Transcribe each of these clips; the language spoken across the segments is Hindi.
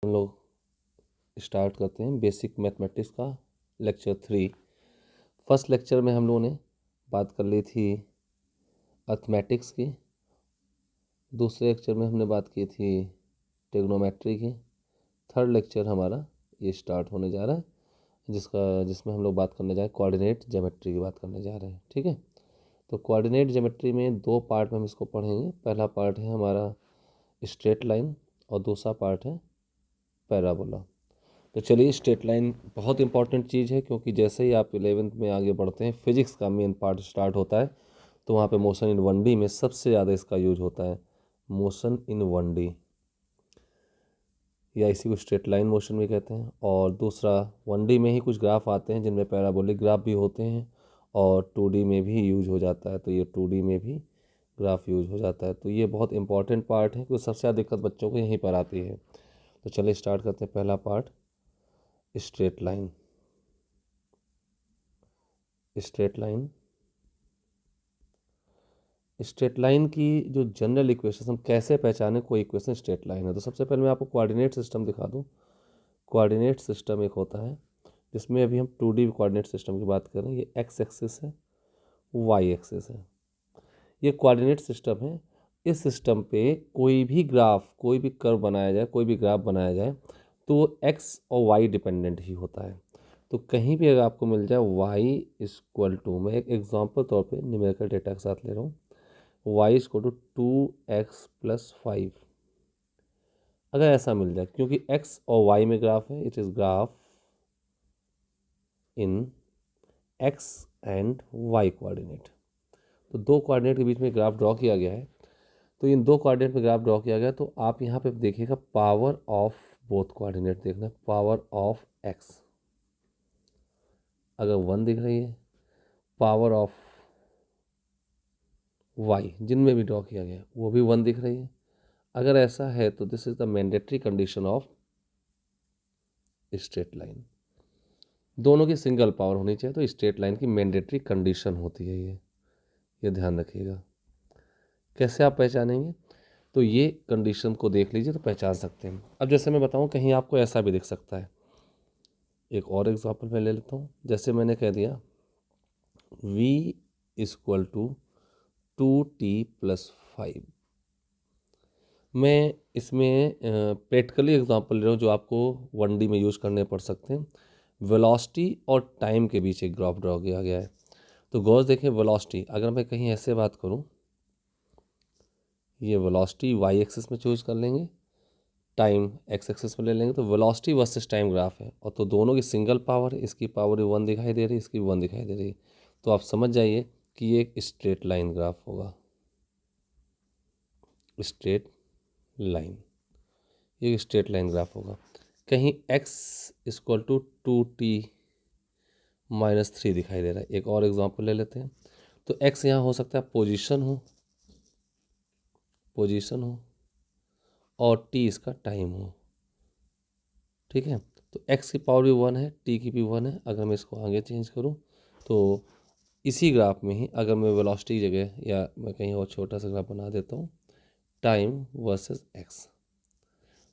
हम लोग स्टार्ट करते हैं बेसिक मैथमेटिक्स का लेक्चर 3। फर्स्ट लेक्चर में हम लोगों ने बात कर ली थी अर्थमेटिक्स की। दूसरे लेक्चर में हमने बात की थी ट्रिग्नोमेट्री की। थर्ड लेक्चर हमारा ये स्टार्ट होने जा रहा है जिसमें हम लोग बात करने जा रहे हैं कोऑर्डिनेट ज्योमेट्री की बात करने जा रहे हैं। ठीक है, तो कोऑर्डिनेट ज्योमेट्री में दो पार्ट में हम इसको पढ़ेंगे। पहला पार्ट है हमारा स्ट्रेट लाइन और दूसरा पार्ट है पैराबोला। तो चलिए, स्ट्रेट लाइन बहुत इंपॉर्टेंट चीज़ है क्योंकि जैसे ही आप 11th में आगे बढ़ते हैं फिजिक्स का मेन पार्ट स्टार्ट होता है, तो वहाँ पे मोशन इन 1D में सबसे ज़्यादा इसका यूज होता है। मोशन इन 1D या इसी को स्ट्रेट लाइन मोशन भी कहते हैं। और दूसरा 1D में ही कुछ ग्राफ आते हैं जिनमें पैराबोलिक ग्राफ भी होते हैं और 2D में भी यूज हो जाता है। तो ये 2D में भी ग्राफ यूज हो जाता है। तो ये बहुत इंपॉर्टेंट पार्ट है क्योंकि सबसे ज़्यादा दिक्कत बच्चों को यहीं पर आती है। तो चलिए स्टार्ट करते हैं। पहला part straight line. Straight line straight line की जो जनरल इक्वेशन हम कैसे पहचाने कोई इक्वेशन स्ट्रेट लाइन है, तो सबसे पहले मैं आपको कोऑर्डिनेट सिस्टम दिखा दूं। कोऑर्डिनेट सिस्टम एक होता है जिसमें अभी हम 2D कोऑर्डिनेट सिस्टम की बात करें। ये एक्स एक्सिस है, वाई एक्सिस है, ये कोऑर्डिनेट सिस्टम है। इस सिस्टम पे कोई भी ग्राफ, कोई भी कर्व बनाया जाए, कोई भी ग्राफ बनाया जाए तो वो एक्स और वाई डिपेंडेंट ही होता है। तो कहीं भी अगर आपको मिल जाए y इक्वल टू, मैं एक एग्जांपल तौर पे न्यूमेरिकल डेटा के साथ ले रहा हूँ, y इक्वल टू 2x+5, अगर ऐसा मिल जाए, क्योंकि x और y में ग्राफ है, it is graph in x and y coordinate. तो दो कोऑर्डिनेट के बीच में ग्राफ ड्रॉ किया गया है। तो इन दो कोऑर्डिनेट में ग्राफ ड्रॉ किया गया, तो आप यहाँ पे देखिएगा पावर ऑफ बोथ कोऑर्डिनेट देखना, पावर ऑफ x अगर 1 दिख रही है, पावर ऑफ y जिनमें भी ड्रॉ किया गया वो भी 1 दिख रही है। अगर ऐसा है तो this is the mandatory condition of straight line. दोनों की सिंगल पावर होनी चाहिए, तो स्ट्रेट लाइन की मैंडेटरी कंडीशन होती है ये ध्यान रखिएगा। कैसे आप पहचानेंगे, तो ये कंडीशन को देख लीजिए तो पहचान सकते हैं। अब जैसे मैं बताऊं, कहीं आपको ऐसा भी दिख सकता है। एक और एग्जांपल मैं ले लेता हूं। जैसे मैंने कह दिया v इक्वल टू 2t+5। मैं इसमें प्रैक्टिकली एग्जांपल ले रहा हूँ जो आपको 1D में यूज़ करने पड़ सकते हैं। वेलोसिटी और टाइम के बीच एक ग्राफ ड्रॉ किया गया है। तो गौर देखें, वेलोसिटी अगर मैं कहीं ऐसे बात करूँ, ये वेलोसिटी y एक्सिस में चूज कर लेंगे, टाइम x एक्सिस में ले लेंगे, तो वेलोसिटी वर्सेस टाइम ग्राफ है। और तो दोनों की सिंगल पावर है, इसकी पावर 1 दिखाई दे रही है, इसकी 1 दिखाई दे रही है। तो आप समझ जाइए कि ये एक स्ट्रेट लाइन ग्राफ होगा। स्ट्रेट लाइन, ये स्ट्रेट लाइन ग्राफ होगा। कहीं x इक्वल टू 2t-3 दिखाई दे रहा है। एक और एग्जांपल ले लेते हैं। तो x यहाँ हो सकता है पोजीशन हो और t इसका टाइम हो। ठीक है, तो x की पावर भी 1 है, t की भी 1 है। अगर मैं इसको आगे चेंज करूँ तो इसी ग्राफ में ही अगर मैं वेलोसिटी की जगह, या मैं कहीं और छोटा सा ग्राफ बना देता हूँ, टाइम वर्सेस x,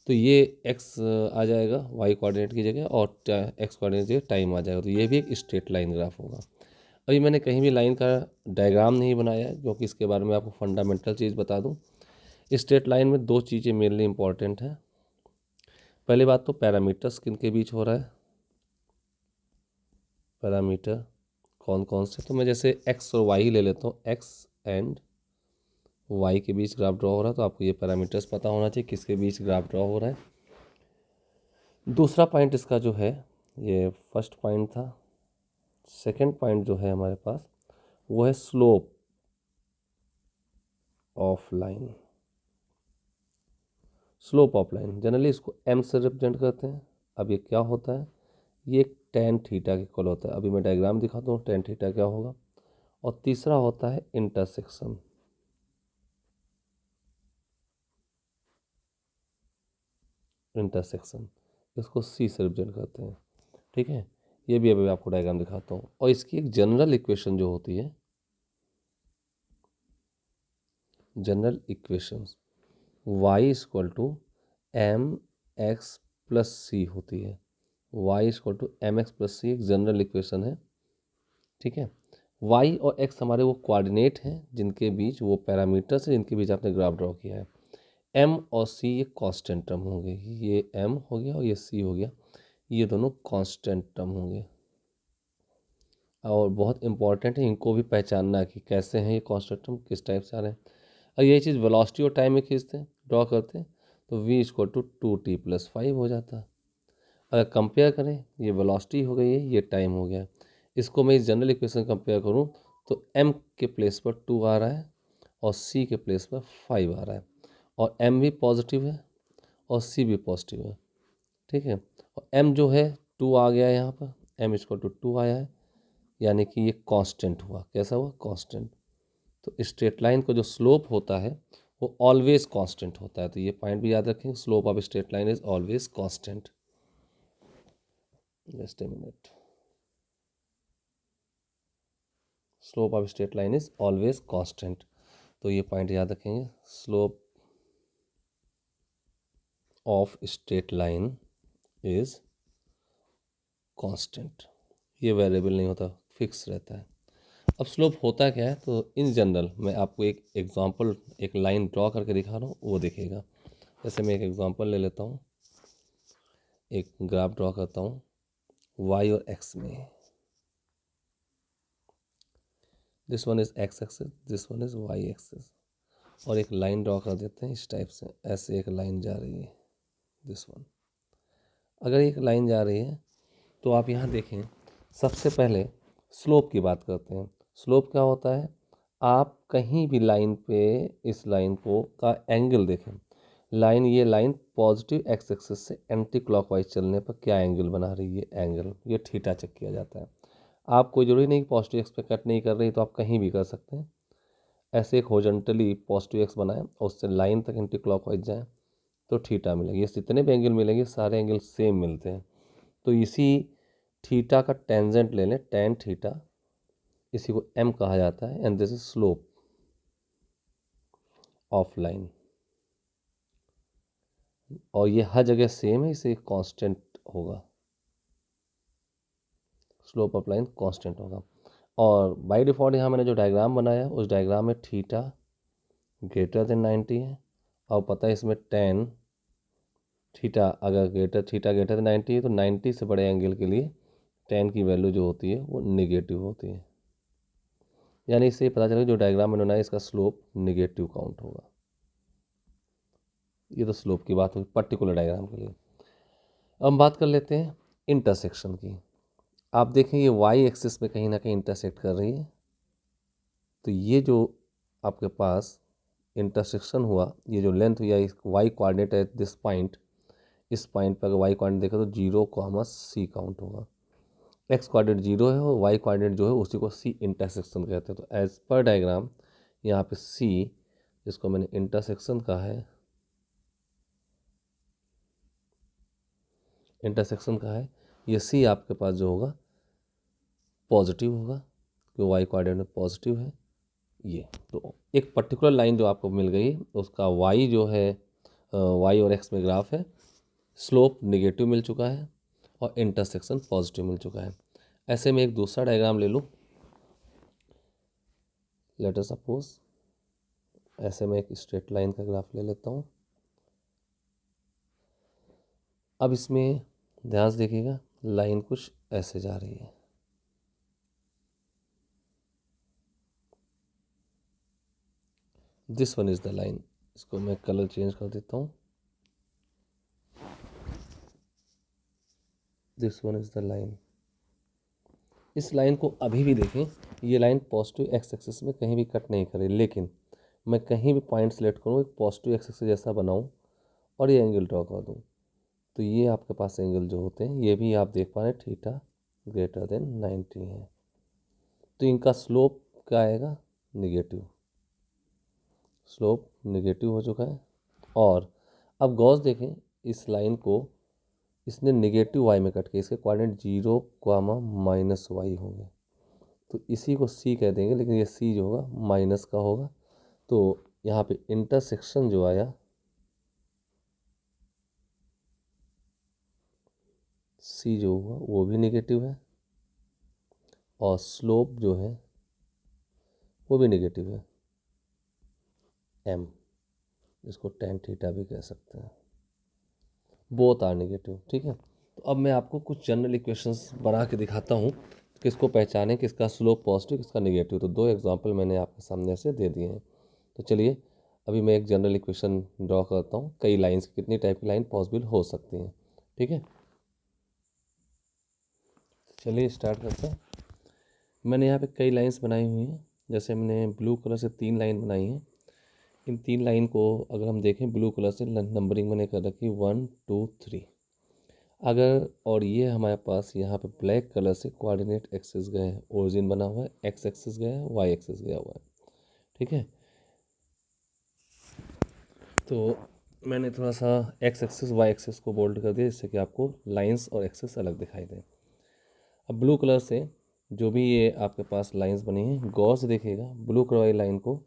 तो ये x आ जाएगा y कोऑर्डिनेट की जगह और x कोऑर्डिनेट की जगह टाइम आ जाएगा। तो ये भी एक स्ट्रेट लाइन ग्राफ होगा। अभी मैंने कहीं भी लाइन का डायग्राम नहीं बनाया है क्योंकि इसके बारे में आपको फंडामेंटल चीज़ बता दूं। स्ट्रेट लाइन में दो चीज़ें मेनली इंपॉर्टेंट हैं। पहली बात तो पैरामीटर्स किन के बीच हो रहा है, पैरामीटर कौन कौन से। तो मैं जैसे x और y ही ले लेता हूँ, x एंड y के बीच ग्राफ ड्रॉ हो रहा है, तो आपको ये पैरामीटर्स पता होना चाहिए किसके बीच ग्राफ ड्रॉ हो रहा है। दूसरा पॉइंट इसका जो है, ये फर्स्ट पॉइंट था। सेकंड पॉइंट जो है हमारे पास वो है slope of line. Slope of line generally इसको m से रिप्रेजेंट करते हैं। अब ये क्या होता है, ये tan थीटा के इक्वल होता है। अभी मैं डायग्राम दिखाता हूँ tan थीटा क्या होगा। और तीसरा होता है इंटरसेक्शन। इसको c से रिप्रेजेंट करते हैं। ठीक है, ये भी अभी आपको डायग्राम दिखाता हूँ। और इसकी एक जनरल इक्वेशन जो होती है, general equations y equal to mx plus c होती है। y equal to m x plus c एक जनरल इक्वेशन है, ठीक है। y और x हमारे वो कोऑर्डिनेट हैं जिनके बीच, वो पैरामीटर्स हैं जिनके बीच आपने ग्राफ ड्रॉ किया है। m और c ये कांस्टेंट टर्म होंगे, ये m हो गया और ये c हो गया, ये दोनों कांस्टेंट टर्म होंगे। और बहुत इंपॉर्टेंट है इनको भी पहचानना कि कैसे हैं ये कांस्टेंट टर्म, किस टाइप से आ रहे हैं। और यही चीज़ वेलोसिटी और टाइम में खींचते हैं, ड्रॉ करते हैं, तो v इक्वल टू 2t+5 हो जाता है। अगर कंपेयर करें, ये वेलोसिटी हो गई है, ये टाइम हो गया। इसको मैं इस जनरल इक्वेशन कंपेयर करूं तो m के प्लेस पर 2 आ रहा है और c के प्लेस पर 5 आ रहा है, और m भी पॉजिटिव है और c भी पॉजिटिव है, ठीक है। और m जो है 2 आ गया है यहाँ पर, m इक्वल टू 2 आया है, यानी कि ये कांस्टेंट हुआ। कैसा हुआ? कांस्टेंट। तो स्ट्रेट लाइन का जो स्लोप होता है वो ऑलवेज कांस्टेंट होता है, तो ये पॉइंट भी याद रखें, slope of straight line is always constant. Just a minute. Slope of straight line is always constant, तो ये पॉइंट याद रखेंगे। Slope of straight line is constant, ये वेरिएबल नहीं होता, फिक्स रहता है। अब स्लोप होता क्या है, तो इन जनरल मैं आपको एक एग्जांपल, एक लाइन ड्रॉ करके दिखा रहा हूँ, वो देखिएगा। जैसे मैं एक एग्जांपल ले लेता हूँ, एक ग्राफ ड्रॉ करता हूँ y और x में। This one is x axis, this one is y axis, और एक लाइन ड्रॉ कर देते हैं इस टाइप से। ऐसे एक लाइन जा रही है, दिस वन। अगर एक लाइन जा रही है तो आप यहाँ देखें, सबसे पहले स्लोप की बात करते हैं। स्लोप क्या होता है? आप कहीं भी लाइन पे इस लाइन को का एंगल देखें, लाइन, ये लाइन पॉजिटिव एक्स एक्सिस से एंटी क्लॉकवाइज चलने पर क्या एंगल बना रही है? एंगल, ये थीटा चेक किया जाता है। आप कोई जरूरी नहीं कि पॉजिटिव एक्स पे कट नहीं कर रही, तो आप कहीं भी कर सकते हैं। ऐसे एक हॉरिजॉन्टली पॉजिटिव एक्स बनाएं और उससे लाइन तक एंटी क्लॉकवाइज जाएं तो थीटा मिलेगी। ये जितने भी एंगल मिलेंगे सारे एंगल सेम मिलते हैं, तो इसी थीटा का टेंजेंट ले लें, टेन थीटा, इसी को m कहा जाता है, and this is slope of line. और ये हर जगह सेम है, इसे कांस्टेंट होगा, स्लोप ऑफ लाइन कांस्टेंट होगा। और बाय डिफॉल्ट यहाँ मैंने जो डायग्राम बनाया उस डायग्राम में थीटा ग्रेटर देन 90 है, और पता है इसमें टेन थीटा, अगर थीटा ग्रेटर देन 90 है तो 90 से बड़े एंगल के लिए टेन की वैल्यू जो होती है वो निगेटिव होती है। यानी इससे ये पता चलेगा जो डायग्राम मैंने बनाया इसका स्लोप निगेटिव काउंट होगा। ये तो स्लोप की बात होगी पर्टिकुलर डायग्राम के लिए। अब हम बात कर लेते हैं इंटरसेक्शन की। आप देखें ये वाई एक्सिस में कहीं ना कहीं इंटरसेक्ट कर रही है, तो ये जो आपके पास इंटरसेक्शन हुआ, ये जो लेंथ हुई, वाई कोऑर्डिनेट है दिस पॉइंट, इस पॉइंट पर अगर वाई कोऑर्डिनेट देखा तो 0, काउंट होगा। एक्स कोऑर्डिनेट 0 है और वाई कोऑर्डिनेट जो है उसी को सी इंटरसेक्शन कहते हैं। तो एज पर डायग्राम यहाँ पे सी, जिसको मैंने इंटरसेक्शन कहा है, इंटरसेक्शन कहा है, ये सी आपके पास जो होगा पॉजिटिव होगा, क्योंकि वाई कोऑर्डिनेट पॉजिटिव है। ये तो एक पर्टिकुलर लाइन जो आपको मिल गई उसका वाई जो है, वाई और एक्स में ग्राफ है, स्लोप निगेटिव मिल चुका है और इंटरसेक्शन पॉजिटिव मिल चुका है। ऐसे में एक दूसरा डायग्राम ले लूँ, लेट अस सपोज, ऐसे में एक स्ट्रेट लाइन का ग्राफ ले लेता हूँ। अब इसमें ध्यान से देखिएगा, लाइन कुछ ऐसे जा रही है, this one is the line. इसको मैं कलर चेंज कर देता हूँ, this one is the line. इस लाइन को अभी भी देखें, ये लाइन पॉजिटिव एक्स एक्सिस में कहीं भी कट नहीं करे, लेकिन मैं कहीं भी पॉइंट सेलेक्ट करूँ एक पॉजिटिव एक्स एक्सिस जैसा बनाऊँ और ये एंगल ड्रॉ कर दूँ, तो ये आपके पास एंगल जो होते हैं ये भी आप देख पा रहे हैं थीटा ग्रेटर देन 90 है, तो इनका स्लोप क्या आएगा? निगेटिव। स्लोप निगेटिव हो चुका है। और अब गौर देखें, इस लाइन को इसने निगेटिव वाई में कट के, इसके कोऑर्डिनेट 0, -y होंगे, तो इसी को सी कह देंगे, लेकिन ये सी जो होगा माइनस का होगा। तो यहाँ पे इंटरसेक्शन जो आया सी जो हुआ वो भी नेगेटिव है और स्लोप जो है वो भी नेगेटिव है, एम, इसको tan थीटा भी कह सकते हैं, बोथ आर नेगेटिव। ठीक है, तो अब मैं आपको कुछ जनरल इक्वेशंस बना के दिखाता हूँ, किसको पहचाने किसका स्लोप पॉजिटिव किसका नेगेटिव। तो 2 एग्जांपल मैंने आपके सामने से दे दिए हैं। तो चलिए अभी मैं एक जनरल इक्वेशन ड्रॉ करता हूँ, कई लाइंस, कितनी टाइप की लाइन पॉसिबल हो सकती हैं। ठीक है, चलिए स्टार्ट करते हैं। मैंने यहाँ पे कई लाइंस बनाई हुई हैं, जैसे मैंने ब्लू कलर से 3 लाइन बनाई हैं। इन 3 लाइन को अगर हम देखें ब्लू कलर से नंबरिंग मैंने कर रखी 1 2 3। अगर और ये हमारे पास यहाँ पे ब्लैक कलर से कोऑर्डिनेट एक्सिस गए हैं, ओरिजिन बना हुआ है, एक्स एक्सिस गया है, वाई एक्सिस गया हुआ है। ठीक है, तो मैंने थोड़ा सा एक्स एक्सिस वाई एक्सिस को बोल्ड कर दिया जिससे कि आपको लाइंस और एक्सिस अलग दिखाई दें। अब ब्लू कलर से जो भी ये आपके पास लाइंस बनी हैं, गौर से देखिएगा ब्लू कलर वाली लाइन को,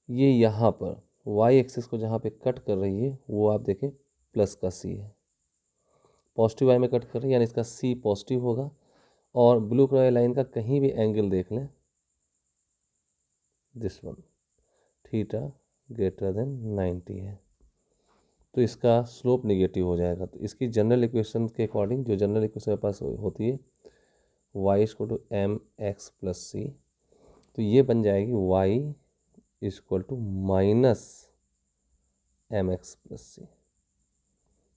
ये यहाँ पर वाई एक्सिस को जहाँ पे कट कर रही है वो आप देखें प्लस का सी है, पॉजिटिव वाई में कट कर रही है, यानी इसका सी पॉजिटिव होगा। और ब्लू कलर वाली लाइन का कहीं भी एंगल देख लें, this one, theta greater than 90 है, तो इसका स्लोप नेगेटिव हो जाएगा। तो इसकी जनरल इक्वेशन के अकॉर्डिंग, जो जनरल इक्वेशन मेरे पास होती है y equal to m x plus c, तो ये बन जाएगी y equal to minus m x plus c.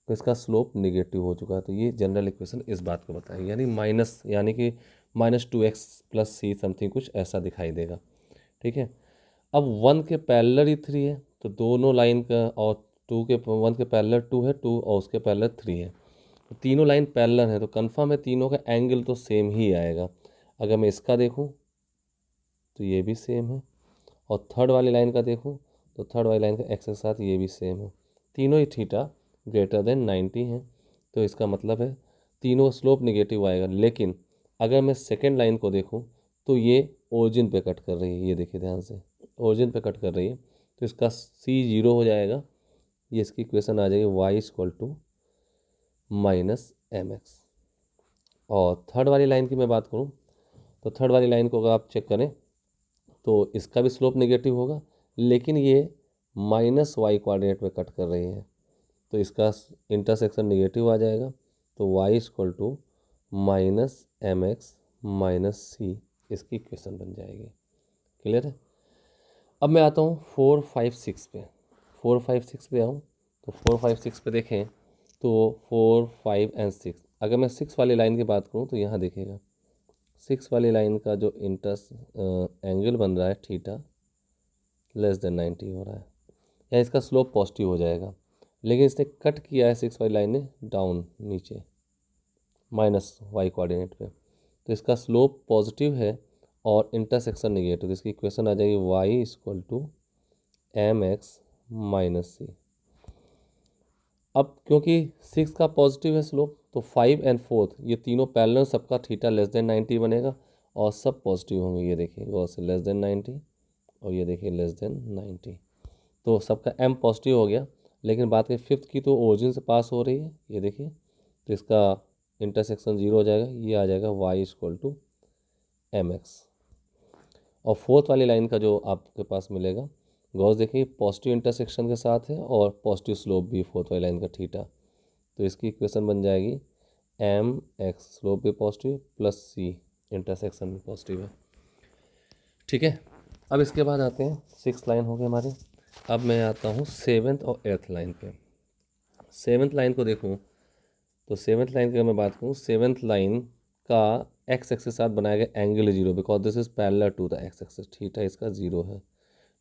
तो इसका स्लोप नेगेटिव हो चुका है। तो ये जनरल इक्वेशन इस बात को बताएगी, यानी माइनस, यानी कि -2x प्लस सी समथिंग कुछ ऐसा दिखाई देगा। ठीक है, अब 1 के पैरेलल ही 3 है, तो दोनों लाइन का, और 1 के पैरेलल 2 है, 2 और उसके पैरेलल 3 है, तो तीनों लाइन पैरेलल है, तो कंफर्म है तीनों का एंगल तो सेम ही आएगा। अगर मैं इसका देखूं तो ये भी सेम है, और थर्ड वाली लाइन का देखूं तो थर्ड वाली लाइन का एक्स के साथ ये भी सेम है, तीनों ही थीटा ग्रेटर देन 90 है। तो इसका मतलब है तीनों स्लोप नेगेटिव आएगा। लेकिन अगर मैं सेकेंड लाइन को देखूं तो ये ओरिजिन पे कट कर रही है, ये देखिए ध्यान से, ओरिजिन पे कट कर रही है, तो इसका सी 0 हो जाएगा। ये इसकी इक्वेशन आ जाएगी y equal to minus m x. और थर्ड वाली लाइन की मैं बात करूं तो थर्ड वाली लाइन को अगर आप चेक करें तो इसका भी स्लोप नेगेटिव होगा, लेकिन ये माइनस वाई कोऑर्डिनेट में कट कर रही है, तो इसका इंटरसेक्शन नेगेटिव आ जाएगा। तो y equal to minus m x minus c, इसकी इक्वेशन बन जाएगी। क्लियर है। अब मैं आता हूँ 4 5 6 पे। 4 5 6 पे आऊँ तो 4 5 6 पे देखें तो 4 5 एंड 6, अगर मैं 6 वाली लाइन की बात करूँ तो यहाँ देखिएगा 6 वाली लाइन का जो एंगल बन रहा है थीटा लेस देन 90 हो रहा है, या इसका स्लोप पॉजिटिव हो जाएगा। लेकिन इसने कट किया है 6 वाली लाइन ने डाउन नीचे माइनस वाई कोऑर्डिनेट पे, तो इसका स्लोप पॉजिटिव है और इंटरसेक्शन नेगेटिव। तो इसकी इक्वेशन आ जाएगी y equal to m x minus c. अब क्योंकि 6 का पॉजिटिव है स्लोप, तो 5 एंड 4 ये तीनों पैरेलल, सबका थीटा लेस देन 90 बनेगा और सब पॉजिटिव होंगे। ये देखिए गौर से लेस देन 90 और ये देखिए लेस देन 90, तो सबका एम पॉजिटिव हो गया। लेकिन बात करें फिफ्थ की तो ओरिजिन से पास हो रही है, ये देखिए, तो इसका इंटरसेक्शन 0 हो जाएगा, ये आ जाएगा y equal to m x. और फोर्थ वाली लाइन का जो आपके पास मिलेगा, गौर देखिए पॉजिटिव इंटरसेक्शन के साथ है और पॉजिटिव स्लोप भी फोर्थ वाली लाइन का थीटा, तो इसकी इक्वेशन बन जाएगी एम एक्स, स्लोप भी पॉजिटिव, प्लस सी, इंटरसेक्शन भी पॉजिटिव है। ठीक है, अब इसके बाद आते हैं 6 लाइन हो गई हमारी। अब मैं आता हूँ 7th और 8th लाइन पे। 7th लाइन को देखूँ तो 7th लाइन की अगर मैं बात करूँ, 7th लाइन का एक्स एक्सिस के साथ बनाया गया angle 0, because this is parallel to the x axis, theta इसका 0 है।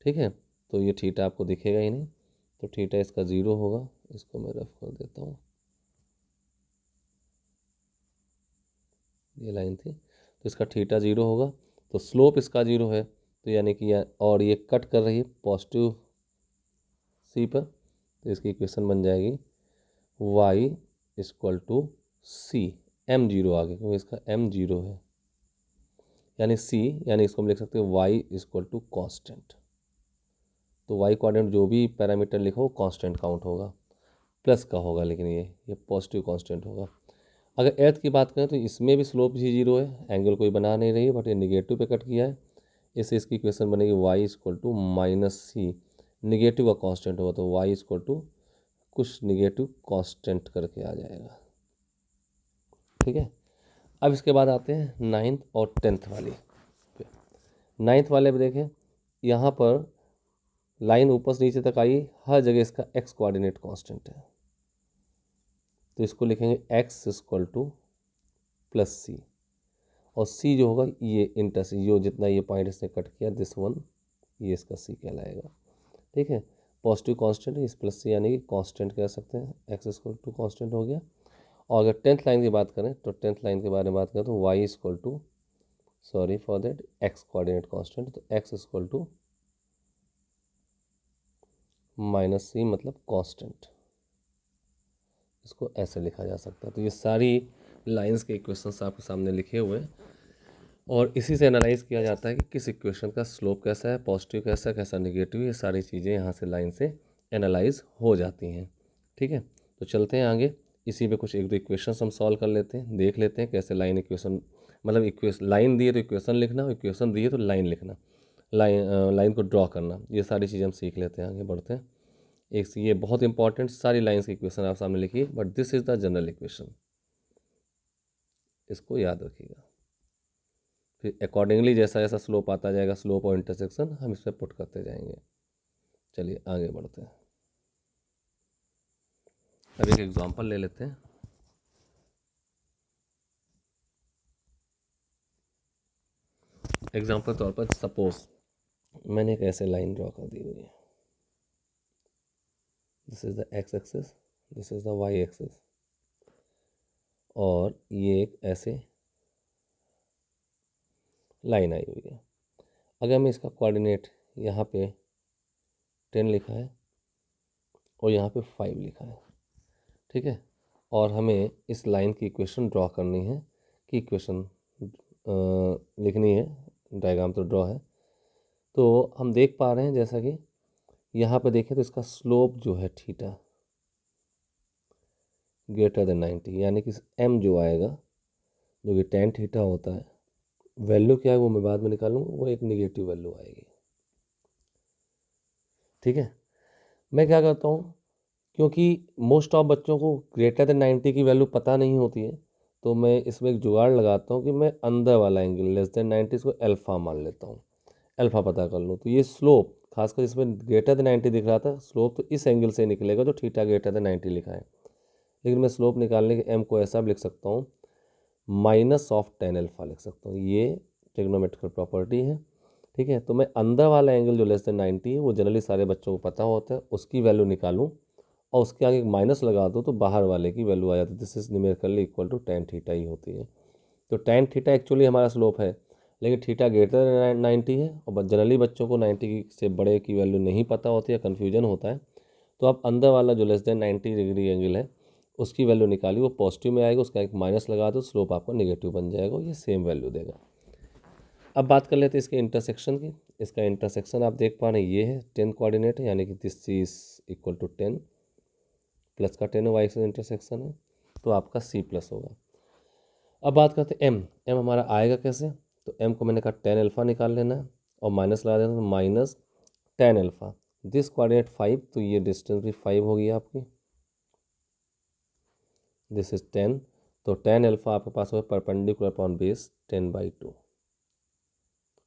ठीक है, तो ये थीटा आपको दिखेगा ही नहीं, तो थीटा इसका 0 होगा। इसको मैं रफ कर देता हूँ, ये लाइन थी, तो इसका थीटा 0 होगा, तो स्लोप इसका 0 है, तो यानी कि और ये कट कर रही है पॉजिटिव सी पर, तो इसकी इक्वेशन बन जाएगी y equal to c, m 0 आ गया क्योंकि इसका m 0 है, यानी c, यानी इसको हम लिख सकते हैं y इक्वल टू कॉन्स्टेंट। तो y कोऑर्डिनेट जो भी पैरामीटर लिखो कॉन्स्टेंट काउंट होगा, प्लस का होगा, लेकिन ये पॉजिटिव कॉन्स्टेंट होगा। अगर एर्थ की बात करें तो इसमें भी स्लोप ही 0 है, एंगल कोई बना नहीं रही है, बट ये निगेटिव पे कट किया है। इससे इसकी इक्वेशन बनेगी y equal to minus c, negative का कांस्टेंट होगा तो y इक्वल टू कुछ निगेटिव कांस्टेंट करके आ जाएगा। ठीक है, अब इसके बाद आते हैं 9th और 10th वाली। 9th वाले में देखें, यहाँ पर लाइन ऊपर से नीचे तक आई, हर जगह इसका x कोऑर्डिनेट कांस्टेंट है, तो इसको लिखेंगे x इक्वल टू प्लस सी, और c जो होगा ये इंटरसेक्शन, जो जितना ये पॉइंट इसने कट किया दिस वन, ये इसका c कहलाएगा। ठीक है, पॉजिटिव कांस्टेंट इस प्लस सी यानी कि कांस्टेंट कह सकते हैं, x इक्वल टू कांस्टेंट हो गया। और अगर 10th लाइन की बात करें तो 10th लाइन के बारे में बात करें तो y equal to, sorry for that, x coordinate constant, तो x equal to minus c मतलब कांस्टेंट, इसको ऐसे लिखा जा सकता है। तो ये सारी लाइंस के इक्वेशंस आपके सामने लिखे हुए हैं, और इसी से एनालाइज किया जाता है कि किस इक्वेशन का स्लोप कैसा है, पॉजिटिव कैसा है, कैसा निगेटिव, ये सारी चीज़ें यहाँ से लाइन से एनालाइज हो जाती हैं। ठीक है, तो चलते हैं आगे, इसी पे कुछ एक दो इक्वेशन हम सॉल्व कर लेते हैं, देख लेते हैं कैसे लाइन इक्वेशन, मतलब इक्वेशन, लाइन दिए तो इक्वेशन लिखना, इक्वेशन दिए तो लाइन लिखना, लाइन को ड्रॉ करना, ये सारी चीज़ें हम सीख लेते हैं, आगे बढ़ते हैं। एक ये बहुत इंपॉर्टेंट, सारी लाइंस की इक्वेशन आप सामने लिखिए, but this is the general equation, इसको याद रखिएगा। फिर अकॉर्डिंगली जैसा जैसा स्लोप आता जाएगा, स्लोप और इंटरसेक्शन हम इसमें पुट करते जाएंगे। चलिए आगे बढ़ते हैं, अब एक एग्जांपल ले लेते हैं। एग्जांपल तौर पर सपोज मैंने एक ऐसे लाइन ड्रॉ कर दी हुई है, this is the x axis, this is the y axis, और ये एक ऐसे लाइन आई हुई है। अगर मैं इसका कोऑर्डिनेट यहाँ पे 10 लिखा है और यहाँ पे 5 लिखा है, ठीक है, और हमें इस लाइन की इक्वेशन ड्रॉ करनी है, कि इक्वेशन लिखनी है, डायग्राम तो ड्रॉ है, तो हम देख पा रहे हैं जैसा कि यहाँ पे देखें तो इसका स्लोप जो है थीटा ग्रेटर देन 90, यानी कि m जो आएगा, जो कि tan थीटा होता है, वैल्यू क्या है वो मैं बाद में निकालूंगा, वो एक निगेटिव वैल्यू आएगी। ठीक है, मैं क्या करता हूँ, क्योंकि मोस्ट ऑफ बच्चों को ग्रेटर देन 90 की वैल्यू पता नहीं होती है, तो मैं इसमें एक जुगाड़ लगाता हूँ कि मैं अंदर वाला एंगल लेस देन 90 इसको अल्फा मान लेता हूँ, अल्फा पता कर लूँ। तो ये स्लोप, खासकर इसमें ग्रेटर देन 90 दिख रहा था, स्लोप तो इस एंगल से निकलेगा जो थीटा ग्रेटर देन 90 लिखा है, लेकिन मैं स्लोप निकालने के एम को ऐसा भी लिख सकता हूँ, माइनस ऑफ टेन अल्फा लिख सकता हूँ, ये ट्रिग्नोमेट्रिकल प्रॉपर्टी है। ठीक है, तो मैं अंदर वाला एंगल जो लेस देन 90 है, वो जनरली सारे बच्चों को पता होता है, उसकी वैल्यू निकालूँ और उसके आगे एक माइनस लगा दो तो बाहर वाले की वैल्यू आ जाती है, this is numerically equal to tan theta ही होती है। तो tan थीटा एक्चुअली हमारा स्लोप है, लेकिन थीटा ग्रेटर देन 90 है, और जनरली बच्चों को 90 से बड़े की वैल्यू नहीं पता होती है, कन्फ्यूजन होता है, तो आप अंदर वाला जो लेस देन 90 डिग्री एंगल है उसकी वैल्यू निकाली, वो पॉजिटिव में आएगा, उसका एक माइनस लगा दो, स्लोप आपका नेगेटिव बन जाएगा, ये सेम वैल्यू देगा। अब बात कर लेते हैं इसके इंटरसेक्शन की। इसका इंटरसेक्शन आप देख पा रहे हैं, ये है 10 कोऑर्डिनेट है, यानी कि this is equal to 10 plus का 10 वाई से इंटरसेक्शन है, तो आपका सी प्लस होगा। अब बात करते हैं एम, एम हमारा आएगा कैसे, तो एम को मैंने कहा 10 अल्फा निकाल लेना है और माइनस लगा देना, तो माइनस 10 अल्फा, दिस कोऑर्डिनेट 5, तो ये डिस्टेंस भी 5 होगी आपकी, दिस इज 10, तो 10 अल्फा आपके पास होगा perpendicular upon base 10/2,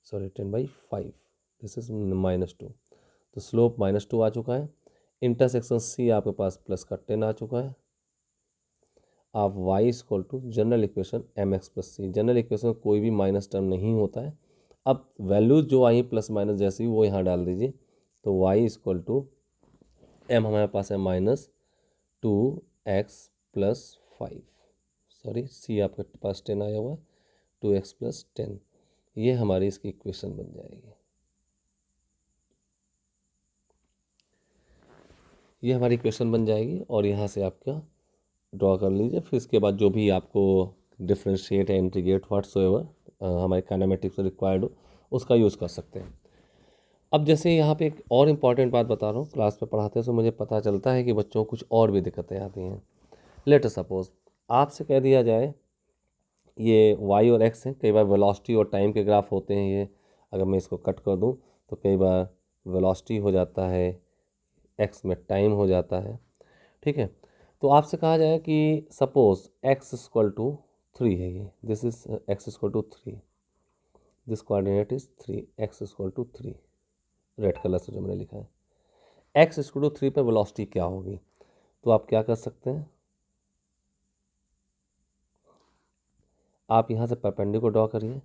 sorry 10/5, this is -2, तो स्लोप -2 आ चुका है। इंटरसेक्शन सी आपके पास प्लस का 10 आ चुका है। आप y equal to general equation mx plus c, general equation में कोई भी माइनस टर्म नहीं होता है, अब वैल्यूज जो आई प्लस माइनस जैसी वो यहाँ डाल दीजिए, तो y इक्वल टू m हमारे पास है -2x प्लस 5, सॉरी सी आपके पास 10 आया हुआ है, 2x प्लस 10, ये हमारी इसकी इक्वेशन बन जाएगी, ये हमारी इक्वेशन बन जाएगी, और यहाँ से आपका ड्रॉ कर लीजिए। फिर इसके बाद जो भी आपको डिफ्रेंशिएट या इंटीग्रेट व्हाट्सएवर हमारे काइनेमेटिक्स में रिक्वायर्ड हो उसका यूज़ कर सकते हैं। अब जैसे यहाँ पे एक और इम्पॉर्टेंट बात बता रहा हूँ, क्लास में पढ़ाते हैं तो मुझे पता चलता है कि बच्चों को कुछ और भी दिक्कतें आती हैं। लेट सपोज आपसे कह दिया जाए ये y और x है, कई बार वेलोसिटी और टाइम के ग्राफ होते हैं ये, अगर मैं इसको कट कर दूं तो कई बार वेलोसिटी हो जाता है, x में टाइम हो जाता है, ठीक है। तो आपसे कहा जाए कि सपोज x इक्वल टू 3 है, ये this is x equal to 3, this coordinate is 3, x equal to 3, red colour से जो मैंने लिखा है, x इक्वल टू 3 पर वेलोसिटी क्या होगी। तो आप क्या कर सकते हैं, आप यहाँ से परपेंडिकुलर ड्रॉ करिए,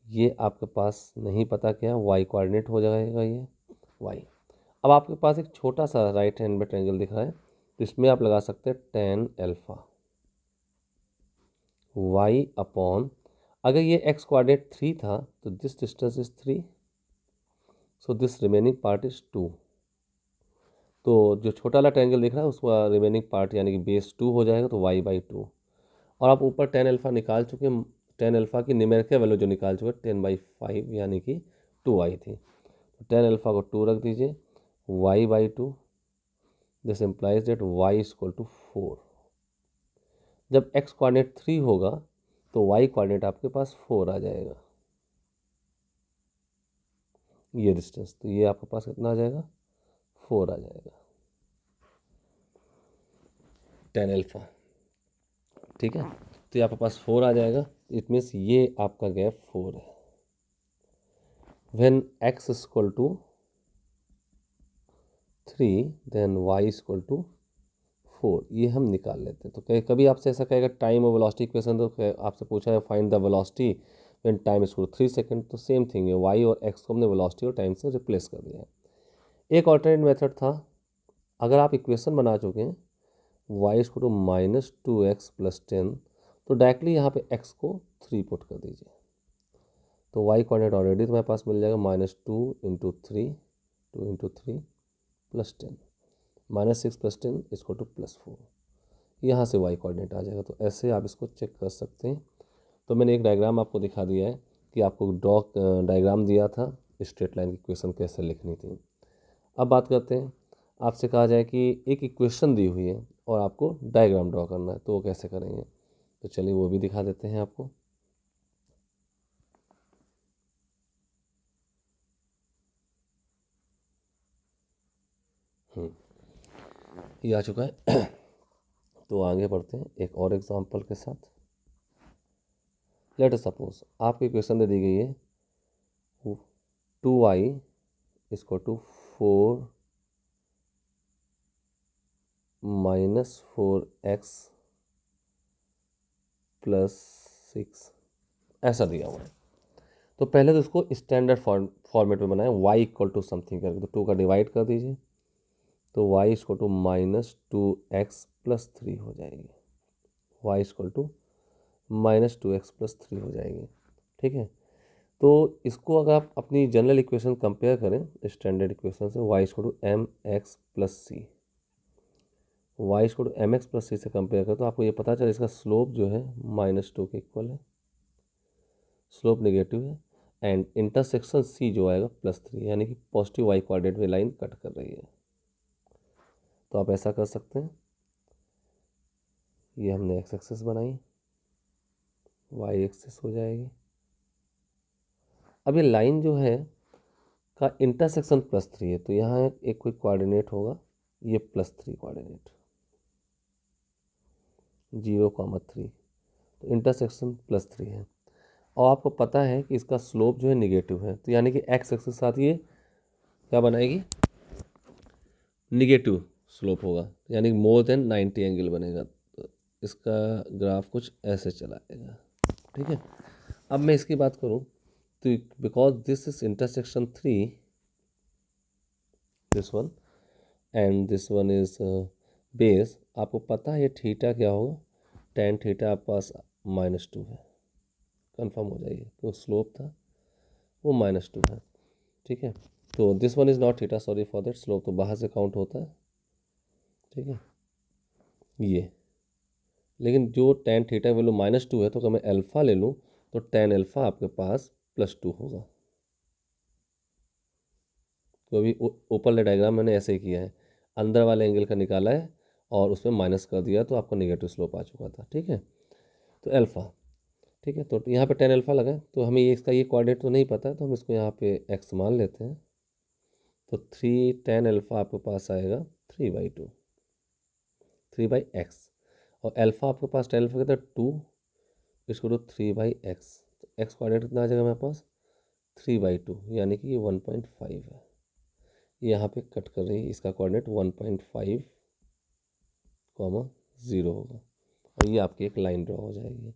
ये आपके पास नहीं पता क्या y कोऑर्डिनेट हो जाएगा ये y। अब आपके पास एक छोटा सा राइट हैंड में ट्रायंगल दिख रहा है, तो इसमें आप लगा सकते हैं tan अल्फा y अपॉन, अगर ये x कोऑर्डिनेट 3 था तो this distance is 3, so this remaining part is 2। तो जो छोटा वाला ट्रायंगल दिख रहा है उसका रिमेनिंग पार्ट यानी कि बेस 2 हो जाएगा, तो y/2। और आप ऊपर tan अल्फा निकाल चुके हैं, tan अल्फा की न्यूमेरिकल वैल्यू जो निकाल चुके हैं 10/5 यानी कि 2 आई थी, तो tan अल्फा को 2 रख दीजिए, y/2, this implies that y equal to 4। जब x कोऑर्डिनेट 3 होगा तो y कोऑर्डिनेट आपके पास 4 आ जाएगा, ये डिस्टेंस, तो ये आपके पास कितना आ जाएगा, 4 आ जाएगा tan अल्फा, ठीक है। तो ये आपके पास 4 आ जाएगा, इट मीन्स ये आपका गैप 4 है। When x equal to 3 then y equal to 4, ये हम निकाल लेते हैं। तो कभी आपसे ऐसा कहेगा टाइम और वेलोसिटी इक्वेशन, तो आपसे पूछा है find the velocity when time is 3 second, तो सेम थिंग है, y और x को हमने वेलोसिटी और टाइम से रिप्लेस कर दिया है। एक ऑल्टरनेट मेथड था, अगर आप इक्वेशन बना चुके हैं y equal to -2x plus 10, तो डायरेक्टली यहाँ पे x को 3 पुट कर दीजिए, तो y कोऑर्डिनेट ऑलरेडी तुम्हारे पास मिल जाएगा, -2 इंटू 3, 2 इंटू 3 प्लस 10, -6 प्लस 10 इसको टू +4, यहाँ से y कोऑर्डिनेट आ जाएगा। तो ऐसे आप इसको चेक कर सकते हैं। तो मैंने एक डायग्राम आपको दिखा दिया है कि आपको डायग्राम दिया था स्ट्रेट लाइन की इक्वेशन कैसे लिखनी थी। अब बात करते हैं, आपसे कहा जाए कि एक इक्वेशन दी हुई है और आपको डायग्राम ड्रॉ करना है, तो वो कैसे करेंगे। तो चलिए वो भी दिखा देते हैं आपको। ये आ चुका है। तो आगे बढ़ते हैं एक और एग्जांपल के साथ। लेट अस सपोज आपको इक्वेशन दे दी गई है 2y equal to 4 minus 4x plus 6, ऐसा दिया हुआ है। तो पहले तो इसको स्टैंडर्ड फॉर्मेट में बनाएं, y इक्वल टू समथिंग करके, तो 2 का डिवाइड कर दीजिए, तो y equal to -2x plus 3 हो जाएगी, y equal to -2x plus 3 हो जाएगी, ठीक है। तो इसको अगर आप अपनी जनरल इक्वेशन कंपेयर करें स्टैंडर्ड इक्वेशन से, y equal to mx plus c, y equal to mx plus c से कंपेयर करें तो आपको ये पता चला इसका स्लोप जो है -2 के इक्वल है, स्लोप नेगेटिव है, एंड इंटरसेक्शन c जो आएगा +3, यानी कि पॉजिटिव y कोऑर्डिनेट में लाइन कट कर रही है। तो आप ऐसा कर सकते हैं, ये हमने x एक्सिस बनाई, y एक्सिस हो जाएगी। अब ये लाइन जो है का इंटरसेक्शन +3 है, तो यहाँ एक कोई कोऑर्डिनेट होगा, ये +3 कोऑर्डिनेट, 0,3, तो इंटरसेक्शन +3 है। और आपको पता है कि इसका स्लोप जो है निगेटिव है, तो यानी कि x एक्सिस के साथ ये क्या बनाएगी, निगेटिव स्लोप होगा, यानी मोर देन 90 एंगल बनेगा। तो इसका ग्राफ कुछ ऐसे चलाएगा, ठीक है। अब मैं इसकी बात करूं तो because this is intersection 3, this one and this one is base, आपको पता है ये थीटा क्या होगा, tan थीटा आपके पास -2 है, कंफर्म हो जाइए, तो स्लोप था वो -2 है, ठीक है। तो this one is not theta, sorry for that, slope तो बाहर से काउंट होता है, ठीक है ये। लेकिन जो tan थीटा वैल्यू -2 है, तो अगर मैं अल्फ़ा ले लूँ तो tan अल्फ़ा आपके पास +2 होगा। तो अभी ऊपर वाले डायग्राम मैंने ऐसे ही किया है, अंदर वाले एंगल का निकाला है और उसमें माइनस कर दिया तो आपका नेगेटिव स्लोप आ चुका था। ठीक है, तो अल्फ़ा, ठीक है, तो यहाँ पे tan अल्फ़ा लगा, तो हमें ये इसका ये कोऑर्डिनेट तो नहीं पता है, तो हम इसको यहाँ पे x मान लेते हैं। तो 3 tan अल्फ़ा आपके पास आएगा 3/2, 3/x, और अल्फ़ा आपके पास tan अल्फ़ा कितना 2, इसको तो 3/x, तो x कोऑर्डिनेट कितना आ जाएगा हमारे पास 3/2, यानी कि ये 1.5 है। यहाँ पे कट कर रही है, इसका कोऑर्डिनेट 1.5, 0 होगा, और ये आपकी एक लाइन ड्रॉ हो जाएगी।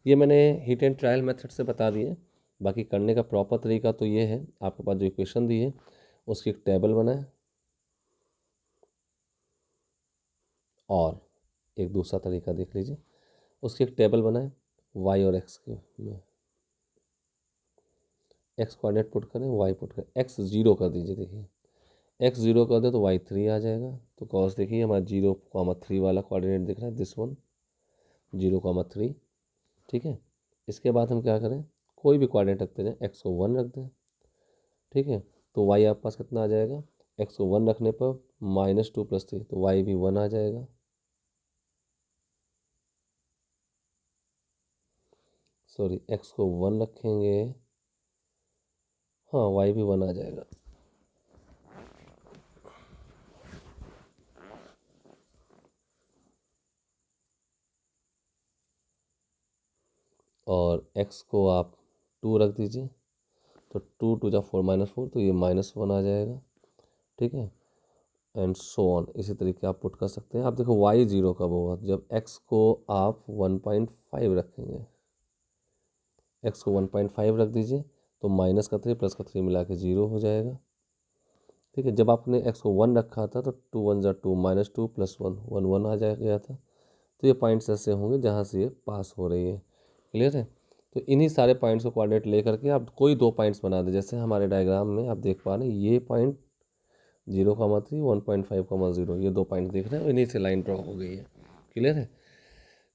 ये मैंने हिट एंड ट्रायल मेथड से बता दिए। बाकी करने का प्रॉपर तरीका तो ये है, आपके पास जो इक्वेशन दी है उसकी एक टेबल बनाए, और एक दूसरा तरीका देख लीजिए, उसकी एक टेबल बनाए y और x के में, x कोऑर्डिनेट पुट करें, y पुट करें, x 0 कर दीजिए। देखिए x 0 कर दे तो y 3 आ जाएगा। तो कॉस देखिए हमारा 0,3 वाला कोऑर्डिनेट दिख रहा है, दिस वन 0,3। ठीक है, इसके बाद हम क्या करें, कोई भी कोऑर्डिनेट रखते जाएं, x को 1 रख दें। ठीक है, तो y आपके पास कितना आ जाएगा, x को 1 रखने पर -2 + 3, तो y भी 1 आ जाएगा। सॉरी, x को 1 रखेंगे, हाँ y भी 1 आ जाएगा। और x को आप 2 रख दीजिए, तो 2 × 4 -4, तो ये -1 आ जाएगा। ठीक है, एंड सो ऑन, इसी तरीके आप पुट कर सकते हैं। आप देखो y 0 कब होगा, जब x को आप 1.5 रखेंगे, x को 1.5 रख दीजिए, तो -3 + 3 मिला के 0 हो जाएगा। ठीक है, जब आपने x को 1 रखा था तो 2 1 = 2, -2 + 1 1 1 आ गया था। तो ये पॉइंट्स ऐसे होंगे जहाँ से ये पास हो रही है। क्लियर है, तो इन्हीं सारे पॉइंट्स को कोऑर्डिनेट लेकर के आप कोई 2 पॉइंट्स बना दें। जैसे हमारे डायग्राम में आप देख पा रहे हैं, ये पॉइंट 0,3, 1.5,0, ये 2 पॉइंट दिख रहे हैं, इन्हीं से लाइन ड्रॉ हो गई है। क्लियर है,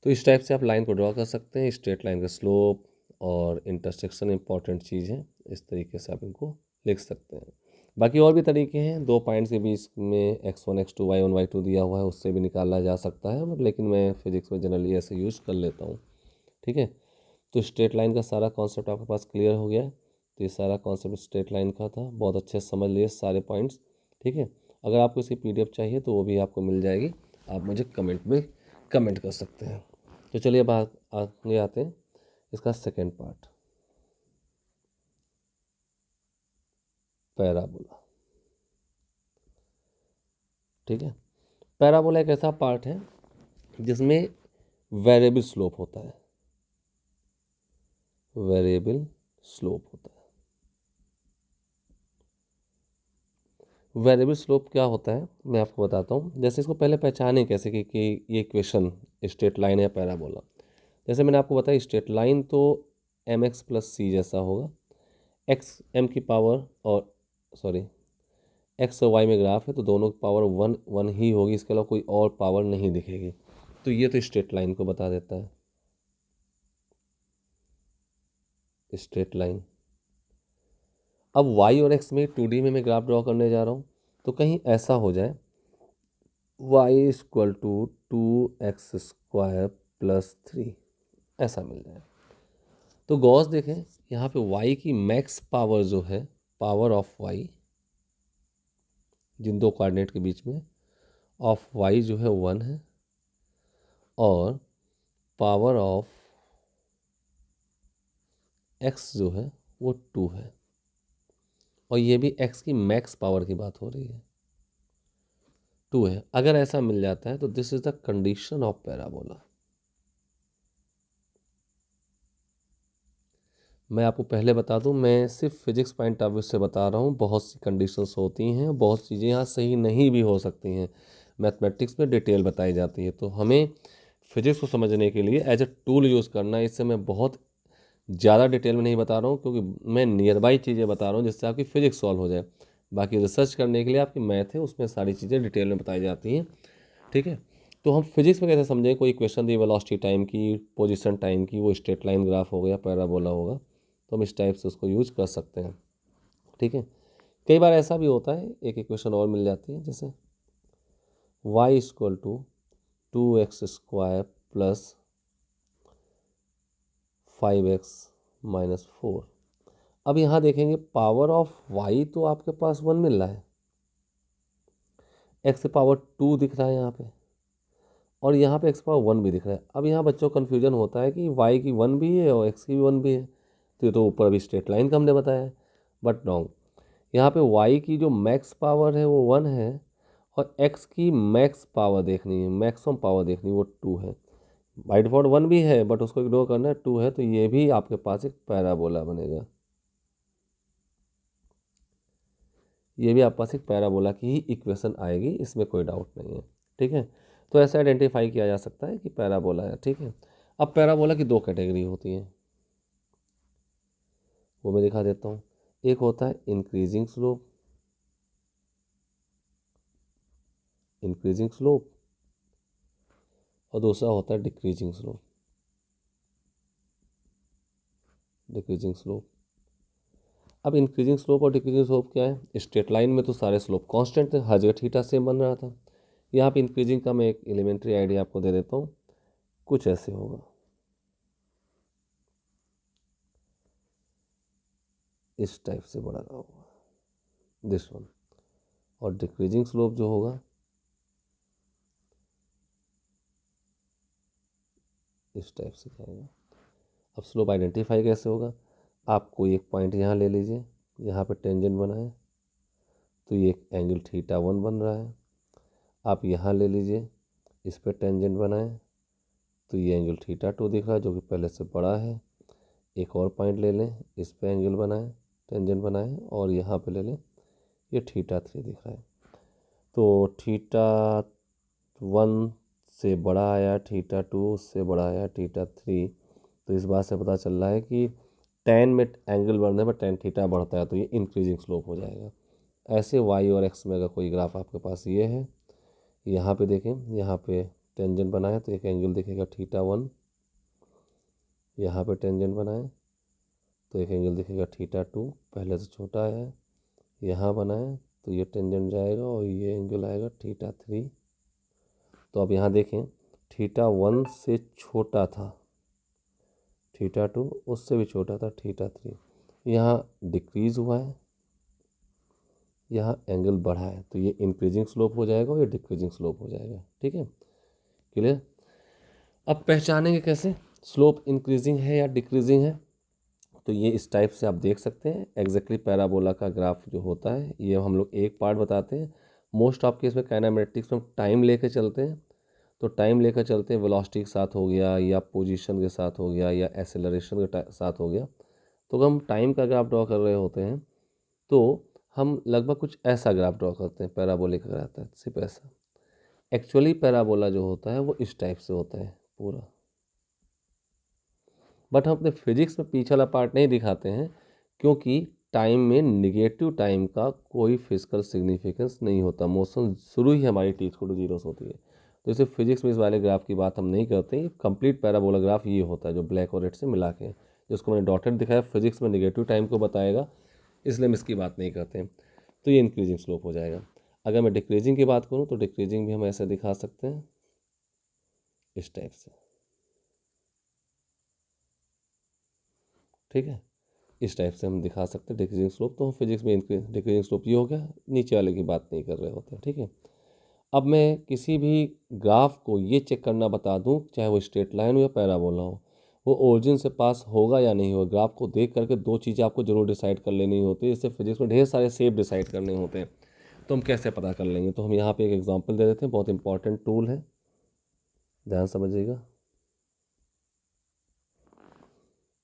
तो इस टाइप से आप लाइन को ड्रॉ कर सकते हैं। स्ट्रेट लाइन का स्लोप और इंटरसेक्शन इंपॉर्टेंट चीज़ है, इस तरीके से आप इनको लिख सकते हैं। बाकी और भी तरीके हैं, 2 पॉइंट्स के बीच में x1 x2 y1 y2 दिया हुआ है, उससे भी निकाला जा सकता है, बट लेकिन मैं फिजिक्स में जनरली ऐसे यूज़ कर लेता हूँ। ठीक है, तो स्ट्रेट लाइन का सारा कॉन्सेप्ट आपके पास क्लियर हो गया है। तो ये सारा कॉन्सेप्ट स्ट्रेट लाइन का था, बहुत अच्छे से समझ लिए सारे पॉइंट्स। ठीक है, अगर आपको इसकी PDF चाहिए तो वो भी आपको मिल जाएगी, आप मुझे कमेंट में कमेंट कर सकते हैं। तो चलिए अब आगे आते हैं इसका सेकेंड पार्ट, पैराबोला। ठीक है, पैराबोला एक ऐसा पार्ट है जिसमें वेरिएबल स्लोप होता है, वेरिएबल स्लोप होता है। वेरिएबल स्लोप क्या होता है मैं आपको बताता हूँ। जैसे इसको पहले पहचाने कैसे कि ये इक्वेशन स्ट्रेट लाइन या पैराबोला। जैसे मैंने आपको बताया, स्ट्रेट लाइन तो mx + c जैसा होगा, x m की पावर, और सॉरी x और y में ग्राफ है तो दोनों की पावर 1 1 ही होगी, इसके अलावा कोई और पावर नहीं दिखेगी। तो ये तो स्ट्रेट लाइन को बता देता है, स्ट्रेट लाइन। अब y और x में 2D में मैं ग्राफ ड्रॉ करने जा रहा हूँ, तो कहीं ऐसा हो जाए y = 2x² + 3, ऐसा मिल जाए। तो गॉस देखें, यहाँ पे y की मैक्स पावर जो है, पावर ऑफ y, जिन दो कोऑर्डिनेट के बीच में, ऑफ y जो है 1 है, और पावर ऑफ x जो है वो 2 है, और ये भी x की मैक्स पावर की बात हो रही है, 2 है। अगर ऐसा मिल जाता है तो this is the condition of parabola. मैं आपको पहले बता दूं, मैं सिर्फ फिजिक्स पॉइंट ऑफ व्यू से बता रहा हूं। बहुत सी कंडीशंस होती हैं, बहुत चीज़ें यहाँ सही नहीं भी हो सकती हैं, मैथमेटिक्स में डिटेल बताई जाती है। तो हमें फिजिक्स को समझने के लिए एज ए टूल यूज़ करना है। इससे मैं बहुत ज़्यादा डिटेल में नहीं बता रहा हूँ, क्योंकि मैं नियर बाई चीज़ें बता रहा हूँ जिससे आपकी फिजिक्स सॉल्व हो जाए। बाकी रिसर्च करने के लिए आपकी मैथ है, उसमें सारी चीज़ें डिटेल में बताई जाती हैं। ठीक है, तो हम फिजिक्स में कैसे समझें, कोई क्वेश्चन दी वेलोसिटी टाइम की, पोजीशन टाइम की, वो स्ट्रेट लाइन ग्राफ हो गया, पैराबोला होगा, तो हम इस टाइप से उसको यूज कर सकते हैं। ठीक है, कई बार ऐसा भी होता है एक इक्वेशन और मिल जाती है, जैसे y equal to 2x² plus 5x minus 4। अब यहाँ देखेंगे पावर ऑफ y तो आपके पास 1 मिल रहा है, x की पावर 2 दिख रहा है यहाँ पे, और यहाँ पे x पावर 1 भी दिख रहा है। अब यहाँ बच्चों को कन्फ्यूजन होता है कि y की 1 भी है और x की भी 1 भी है, तो ये तो ऊपर अभी स्ट्रेट लाइन का हमने बताया है, बट रॉन्ग। यहाँ पे y की जो मैक्स पावर है वो 1 है, और x की मैक्स पावर देखनी है, मैक्सिमम पावर देखनी है, वो 2 है। बाई डिफॉल्ट 1 भी है बट उसको इग्नोर करना है, 2 है, तो ये भी आपके पास एक पैराबोला बनेगा। ये भी आपके पास एक पैराबोला की ही इक्वेशन आएगी, इसमें कोई डाउट नहीं है। ठीक है, तो ऐसे आइडेंटिफाई किया जा सकता है कि पैराबोला है। ठीक है, अब पैराबोला की दो कैटेगरी होती हैं, वो मैं दिखा देता हूँ। एक होता है इंक्रीजिंग स्लोप, इंक्रीजिंग स्लोप, और दूसरा होता है डिक्रीजिंग स्लोप, डिक्रीजिंग स्लोप। अब इंक्रीजिंग स्लोप और डिक्रीजिंग स्लोप क्या है? स्ट्रेट लाइन में तो सारे स्लोप कांस्टेंट थे, हर जगह थीटा सेम बन रहा था। यहाँ पे इंक्रीजिंग का मैं एक एलिमेंट्री आइडिया आपको दे देता हूँ, कुछ ऐसे होगा, इस टाइप से बढ़ा रहा होगा, दिस वन। और डिक्रीजिंग स्लोप जो होगा इस टाइप से जाएगा। अब स्लोप आइडेंटिफाई कैसे होगा? आप कोई एक पॉइंट यहाँ ले लीजिए, यहाँ पे टेंजेंट बनाए तो ये एक एंगल θ1 बन रहा है। आप यहाँ ले लीजिए, इस पर टेंजेंट बनाए तो ये एंगल θ2 दिख रहा है, जो कि पहले से बड़ा है। एक और पॉइंट ले लें, इस पे एंगल बनाएं, टेंजेंट बनाएं, और यहाँ पे ले लें, ये θ3 दिख रहा है। तो θ1 से बड़ा आया, θ2 से बड़ा आया, θ3। तो इस बात से पता चल रहा है कि tan में एंगल बढ़ने पर tan थीटा बढ़ता है, तो ये इंक्रीजिंग स्लोप हो जाएगा। ऐसे y और x में अगर कोई ग्राफ आपके पास ये है, यहाँ पे देखें, यहाँ पे टेंजेंट बनाए तो एक एंगल दिखेगा θ1, यहाँ पे टेंजेंट बनाए तो एक एंगल दिखेगा θ2, पहले से छोटा है। यहाँ बनाए तो ये टेंजेंट जाएगा और ये एंगल आएगा θ3। तो अब यहाँ देखें, θ1 से छोटा था, θ2 उससे भी छोटा था, θ3 यहाँ डिक्रीज़ हुआ है, यहाँ एंगल बढ़ा है, तो ये इंक्रीजिंग स्लोप हो जाएगा और ये डिक्रीजिंग स्लोप हो जाएगा। ठीक है, क्लियर? अब पहचानेंगे कैसे स्लोप इंक्रीजिंग है या डिक्रीजिंग है? तो ये इस टाइप से आप देख सकते हैं। एग्जैक्टली पैराबोला का ग्राफ जो होता है, ये हम लोग एक पार्ट बताते हैं। मोस्ट ऑफ केस में काइनेमेटिक्स में टाइम लेकर चलते हैं, तो टाइम लेकर चलते हैं, वेलोसिटी के साथ हो गया, या पोजीशन के साथ हो गया, या एक्सेलरेशन के साथ हो गया। तो अगर हम टाइम का ग्राफ ड्रॉ कर रहे होते हैं तो हम लगभग कुछ ऐसा ग्राफ ड्रॉ करते हैं, पैराबोलिक अगर आता है सिर्फ ऐसा। एक्चुअली पैराबोला जो होता है वो इस टाइप से होता है पूरा, बट हम अपने फिजिक्स में पीछे वाला पार्ट नहीं दिखाते हैं, क्योंकि टाइम में निगेटिव टाइम का कोई फिजिकल सिग्निफिकेंस नहीं होता। मोशन शुरू ही हमारी t = 0 से होती है, तो इसे फिजिक्स में इस वाले ग्राफ की बात हम नहीं करते हैं। कंप्लीट पैराबोला ग्राफ ये होता है जो ब्लैक और रेड से मिला के, जिसको मैंने डॉटेड दिखाया, फिजिक्स में निगेटिव टाइम को बताएगा, इसलिए हम इसकी बात नहीं करते हैं। तो ये इंक्रीजिंग स्लोप हो जाएगा। अगर मैं डिक्रीजिंग की बात करूँ तो डिक्रीजिंग भी हम ऐसे दिखा सकते हैं, इस टाइप से। ठीक है, इस टाइप से हम दिखा सकते हैं डिक्रीजिंग स्लोप। तो हम फिजिक्स में डिक्रीजिंग स्लोप ये हो गया, नीचे वाले की बात नहीं कर रहे होते हैं। ठीक है, अब मैं किसी भी ग्राफ को ये चेक करना बता दूं, चाहे वो स्ट्रेट लाइन हो या पैराबोला हो, वो ओरिजिन से पास होगा या नहीं होगा, ग्राफ को देख करके दो चीज़ें आपको जरूर डिसाइड कर लेनी होती है। इससे फिजिक्स में ढेर सारे शेप डिसाइड करने होते हैं, तो हम कैसे पता कर लेंगे? तो हम यहाँ पे एक एग्जांपल दे देते हैं, बहुत इंपॉर्टेंट टूल है, ध्यान समझिएगा।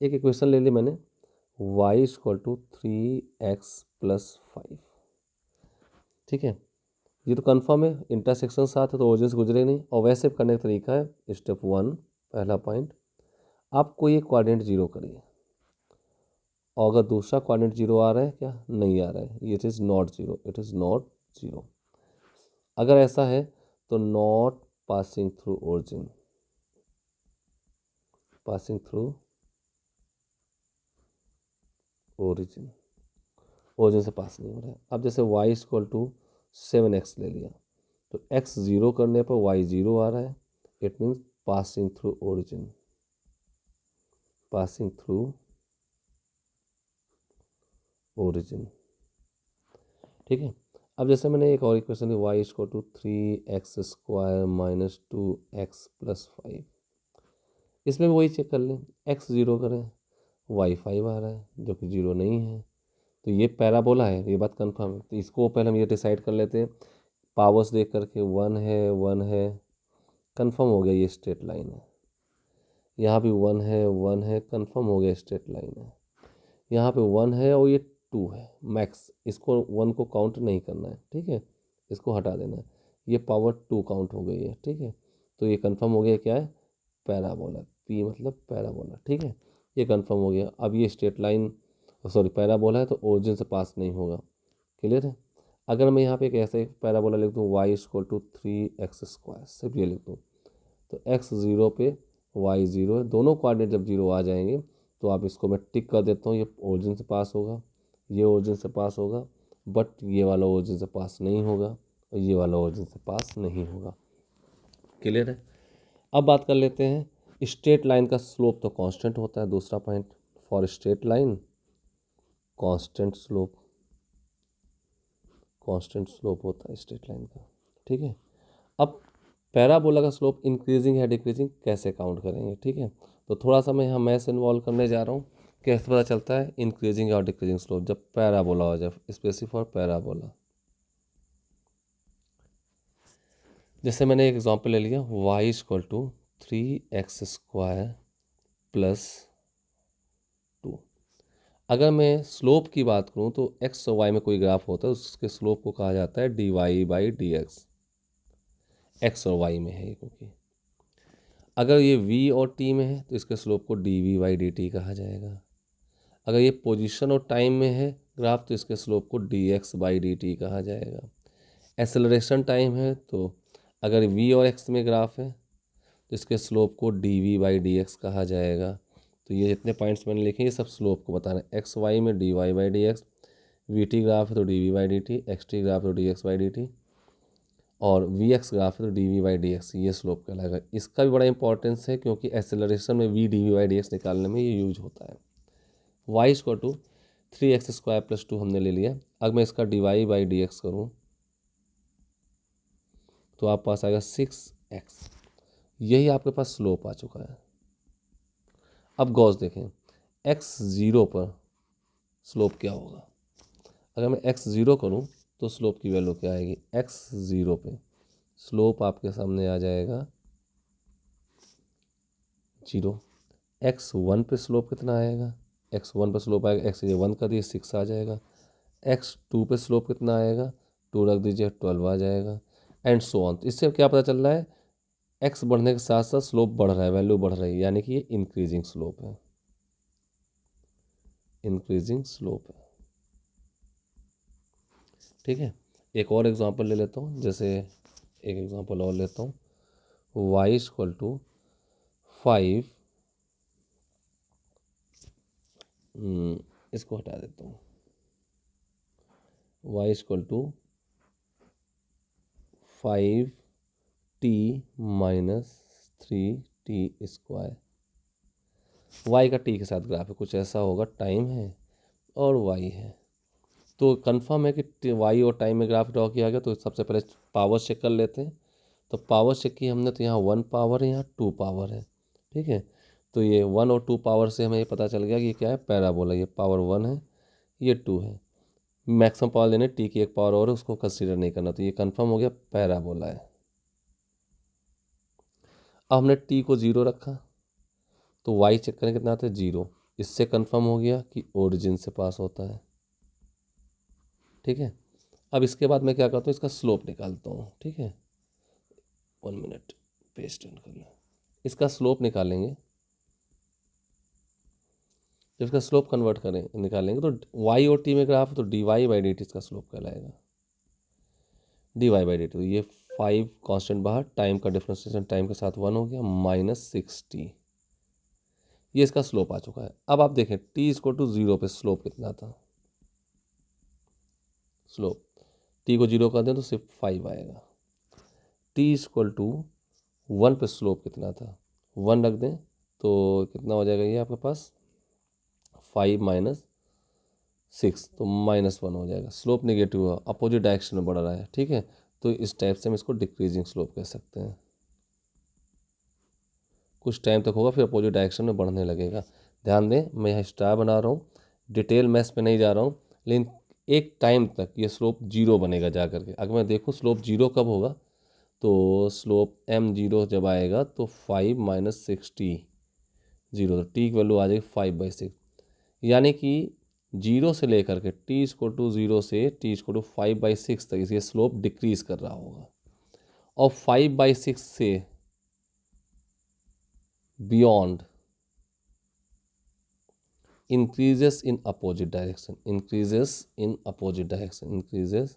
एक इक्वेशन ले ली मैंने, y = 3x + 5। ठीक है, ये तो कन्फर्म है, इंटरसेक्शन साथ है तो ओरिजिन से गुजरे नहीं। और वैसे करने का तरीका है, स्टेप 1, पहला पॉइंट, आप कोई एक कोऑर्डिनेट 0 करिए, और अगर दूसरा कोऑर्डिनेट 0 आ रहा है, क्या नहीं आ रहा है, it is not 0, it is not 0। अगर ऐसा है तो not passing through origin, passing through origin से पास नहीं हो रहा है। अब जैसे y = 7x ले लिया, तो x 0 करने पर y 0 आ रहा है, it means passing through origin, passing through origin. ठीक है, अब जैसे मैंने एक और इक्वेशन दी y equal to 3x² minus 2x plus 5, इसमें वही चेक कर लें, x 0 करें, y 5 आ रहा है जो कि 0 नहीं है, तो ये पैराबोला है, ये बात कंफर्म है। तो इसको पहले हम ये डिसाइड कर लेते हैं, पावर्स देख करके 1 है 1 है, कंफर्म हो गया ये स्ट्रेट लाइन है। यहाँ भी 1 है 1 है, कंफर्म हो गया स्ट्रेट लाइन है। यहाँ पे 1 है और ये 2 है मैक्स, इसको 1 को काउंट नहीं करना है, ठीक है, इसको हटा देना है। ये पावर 2 काउंट हो गई है, ठीक है, तो ये कंफर्म हो गया क्या है, पैराबोला, पी मतलब पैराबोला, ठीक है, ये कंफर्म हो गया। अब ये स्ट्रेट लाइन सॉरी पैराबोला है तो ओरिजिन से पास नहीं होगा, क्लियर है। अगर मैं यहाँ पे एक ऐसे पैराबोला लिख दूँ y इक्वल टू 3x², सिर्फ ये लिख दूँ, तो x 0 पे y 0 है, दोनों कोऑर्डिनेट जब 0 आ जाएंगे तो आप इसको मैं टिक कर देता हूँ, ये ओरिजिन से पास होगा, ये ओरिजिन से पास होगा, बट ये वाला ओरिजिन से पास नहीं होगा और ये वाला ओरिजिन से पास नहीं होगा, क्लियर है। अब बात कर लेते हैं स्ट्रेट लाइन का स्लोप तो कांस्टेंट होता है, दूसरा point, for straight line constant slope, constant slope होता है स्ट्रेट लाइन का, ठीक है। अब पैराबोला का स्लोप इंक्रीजिंग है डिक्रीजिंग कैसे काउंट करेंगे, ठीक है, तो थोड़ा सा मैं यहाँ मैथ्स इन्वॉल्व करने जा रहा हूँ। कैसे पता चलता है इंक्रीजिंग और डिक्रीजिंग स्लोप, जब पैराबोला हो जाए, स्पेसिफिक फॉर पैराबोला। जैसे मैंने एक एग्जांपल ले लिया, y equal to 3x² plus 2। अगर मैं स्लोप की बात करूँ तो x और y में कोई ग्राफ होता है, उसके स्लोप को कहा जाता है dy/dx, x और y में है क्योंकि अगर ये v और t में है तो इसके स्लोप को dv/dt कहा जाएगा। अगर ये पोजीशन और टाइम में है ग्राफ तो इसके स्लोप को dx/dt कहा जाएगा। एक्सेलरेशन टाइम है तो अगर v और x में ग्राफ है तो इसके स्लोप को dv/dx कहा जाएगा। तो ये जितने पॉइंट्स मैंने लिखे ये सब स्लोप को बता रहे हैं। एक्स वाई में dy/dx, vt ग्राफ है तो dv/dt, xt ग्राफ है तो dx/dt और vx ग्राफ है तो dv/dx, ये स्लोप कहलाएगा। इसका भी बड़ा इंपॉर्टेंस है क्योंकि एक्सेलरेशन में v dv/dx निकालने में ये यूज होता है। y equal to 3x² plus 2 हमने ले लिया। अगर मैं इसका dy/dx करूँ तो आप पास आएगा 6x, यही आपके पास स्लोप आ चुका है। अब गॉस देखें, x 0 पर स्लोप क्या होगा। अगर मैं x 0 करूं तो स्लोप की वैल्यू क्या आएगी, x 0 पे स्लोप आपके सामने आ जाएगा 0। x 1 पे स्लोप कितना आएगा, x 1 पे स्लोप आएगा, x 1 कर दिए 6 आ जाएगा। x 2 पे स्लोप कितना आएगा, 2 रख दीजिए 12 आ जाएगा, एंड सो ऑन। इससे क्या पता चल रहा है, x बढ़ने के साथ साथ स्लोप बढ़ रहा है, वैल्यू बढ़ रही है, यानी कि ये इंक्रीजिंग स्लोप है, इंक्रीजिंग स्लोप है, ठीक है। एक और एग्जांपल ले लेता हूँ, जैसे एक एग्जांपल और लेता हूँ, y इक्वल टू 5, इसको हटा देता हूँ, y equal to 5t minus 3t²। y का t के साथ ग्राफ है, कुछ ऐसा होगा, टाइम है और y है, तो कंफर्म है कि y और टाइम में ग्राफ ड्रॉ किया गया। तो सबसे पहले पावर चेक कर लेते हैं, तो पावर चेक की हमने, तो यहाँ 1 पावर है, यहाँ 2 पावर है, ठीक है। तो ये 1 और 2 पावर से हमें ये पता चल गया कि ये क्या है, पैराबोला। ये पावर 1 है, ये 2 है, मैक्सिमम पावर लेने टी की एक पावर और है, उसको कंसीडर नहीं करना, तो ये कंफर्म हो गया पैराबोला है। अब हमने टी को 0 रखा तो y चेक करें कितना आता है, 0। इससे कंफर्म हो गया कि ओरिजिन से पास होता है, ठीक है। अब इसके बाद मैं क्या करता हूँ, इसका स्लोप निकालता हूँ, ठीक है। 1 मिनट पेस्ट कर लें, इसका स्लोप निकालेंगे। जब इसका स्लोप कन्वर्ट करें निकालेंगे तो y और t में ग्राफ तो dy/dt इसका स्लोप कहलाएगा, dy/dt। तो ये 5 कांस्टेंट बाहर, टाइम का डिफ्रेंशिएशन टाइम के साथ 1 हो गया, माइनस 6t, ये इसका स्लोप आ चुका है। अब आप देखें t इक्वल टू 0 पे स्लोप कितना था, स्लोप t को 0 कर दें तो सिर्फ 5 आएगा। टी इक्वल टू 1 पे स्लोप कितना था, 1 रख दें तो कितना हो जाएगा ये आपके पास 5 माइनस 6, तो -1 हो जाएगा। स्लोप नेगेटिव हुआ, अपोजिट डायरेक्शन में बढ़ रहा है, ठीक है। तो इस टाइप से हम इसको डिक्रीजिंग स्लोप कह सकते हैं। कुछ टाइम तक होगा फिर अपोजिट डायरेक्शन में बढ़ने लगेगा। ध्यान दें मैं यहाँ स्टार बना रहा हूँ, डिटेल मैथ्स पे नहीं जा रहा हूँ, लेकिन एक टाइम तक ये स्लोप 0 बनेगा जा करके। अगर मैं देखूँ स्लोप 0 कब होगा, तो स्लोप m0 जब आएगा तो 5 माइनस 6t 0, तो टी की वैल्यू आ जाएगी 5/6, यानी कि 0 से लेकर के t इक्वल टू 0 से t इक्वल टू 5/6 तक ये स्लोप डिक्रीज कर रहा होगा। और 5/6 से beyond increases in opposite direction, increases in opposite direction, increases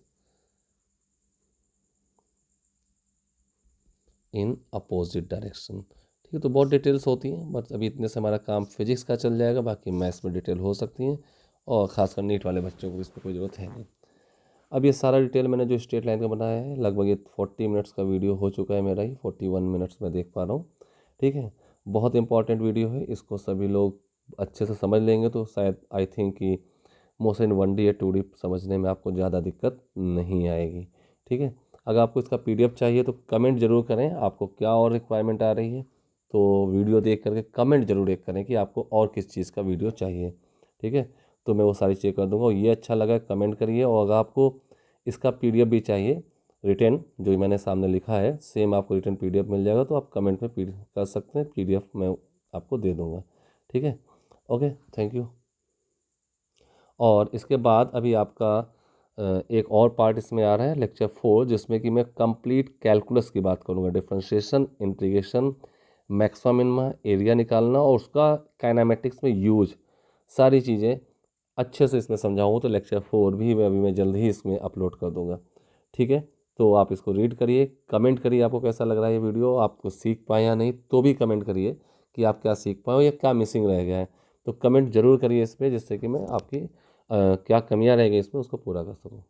in opposite direction। ठीक है, तो बहुत डिटेल्स होती हैं, बट अभी इतने से हमारा काम फिजिक्स का चल जाएगा, बाकी मैथ्स में डिटेल हो सकती हैं, और ख़ासकर नीट वाले बच्चों को इसमें कोई ज़रूरत है नहीं। अब ये सारा डिटेल मैंने जो स्ट्रेट लाइन का बनाया है, लगभग ये 40 मिनट्स का वीडियो हो चुका है मेरा ही, 41 मिनट्स में देख पा रहा हूँ, ठीक है। बहुत इंपॉर्टेंट वीडियो है, इसको सभी लोग अच्छे से समझ लेंगे तो शायद आई थिंक कि मोशन 1D या 2D समझने में आपको ज़्यादा दिक्कत नहीं आएगी, ठीक है। अगर आपको इसका PDF चाहिए तो कमेंट ज़रूर करें, आपको क्या और रिक्वायरमेंट आ रही है, तो वीडियो देख करके कमेंट ज़रूर एक करें कि आपको और किस चीज़ का वीडियो चाहिए, ठीक है। तो मैं वो सारी चेक कर दूंगा। और ये अच्छा लगा कमेंट करिए, और अगर आपको इसका PDF भी चाहिए रिटर्न, जो मैंने सामने लिखा है सेम आपको रिटर्न PDF मिल जाएगा, तो आप कमेंट में कर सकते हैं, PDF मैं आपको दे दूँगा, ठीक है। Okay, thank you. और इसके बाद अभी आपका एक और पार्ट इसमें आ रहा है लेक्चर 4, जिसमें कि मैं कंप्लीट कैलकुलस की बात करूँगा, differentiation, integration, maxima minima, area निकालना और उसका काइनेमेटिक्स में यूज, सारी चीज़ें अच्छे से इसमें समझाऊँ। तो लेक्चर 4 भी मैं जल्द ही इसमें अपलोड कर दूँगा, ठीक है। तो आप इसको रीड करिए, कमेंट करिए आपको कैसा लग रहा है ये वीडियो, आपको सीख पाए या नहीं, तो भी कमेंट करिए कि आप क्या सीख पाए या क्या मिसिंग रह गया है। तो कमेंट जरूर करिए इस पर, जिससे कि मैं आपकी क्या कमियां रह गई इसमें उसको पूरा कर सकूँ।